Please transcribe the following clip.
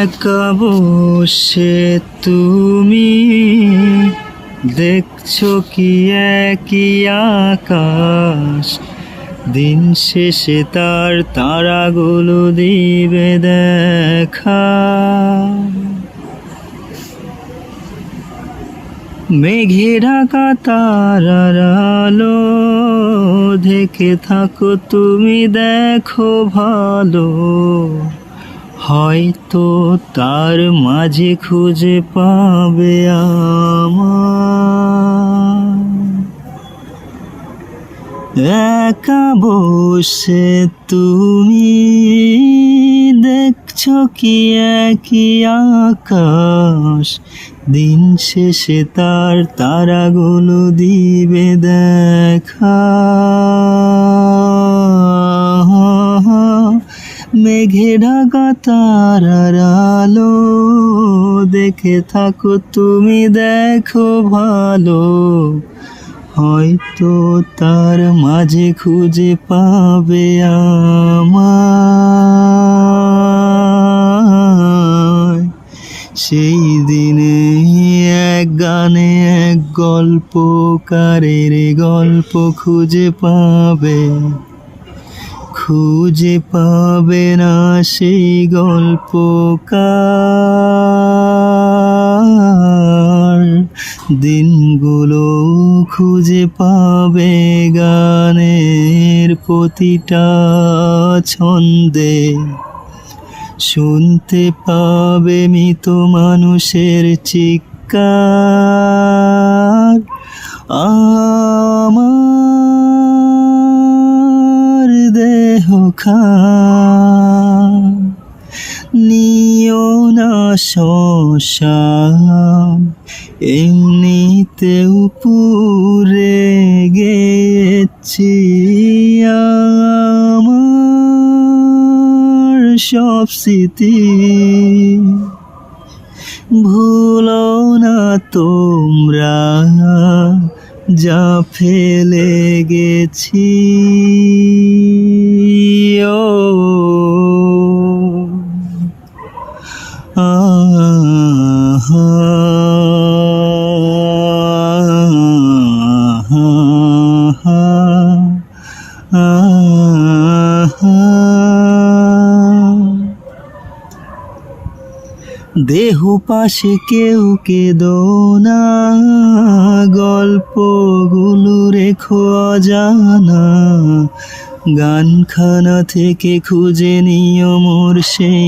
একা বসে তুমি দেখছো কি একই আকাশ, দিন শেষে তার তারাগুলো দিবে দেখা। মেঘে ঢাকা তারার আলো দেখে থাকো তুমি, দেখো ভালো, হয়তো তার মাঝে খুঁজে পাবে আমায়। একা বসে তুমি দেখছো কি একই আকাশ, দিন শেষে তার তারাগুলো দিবে দেখা। মেঘে ঢাকা তারার আলো দেখে থাকো তুমি, দেখো ভালো, হয়তো তার মাঝে খুঁজে পাবে আমায়। সেই দিনে এক গানে এক গল্পকারের গল্প খুঁজে পাবে, খুঁজে পাবে না সেই গল্পকার। দিনগুলো খুঁজে পাবে গানের প্রতিটা ছন্দে, শুনতে পাবে মৃত মানুষের চিৎকার। আমার দেহ নিও না শ্মশান, এমনিতেও পুরে গেছি আমার সব স্মৃতি। ভুলো না তোমরা যা ফেলে গেছি। ও দেহ পাশে কেউ কেঁদো না, গল্পগুলো রেখো অজানা, গানখানা থেকে খুঁজে নিও মোর সেই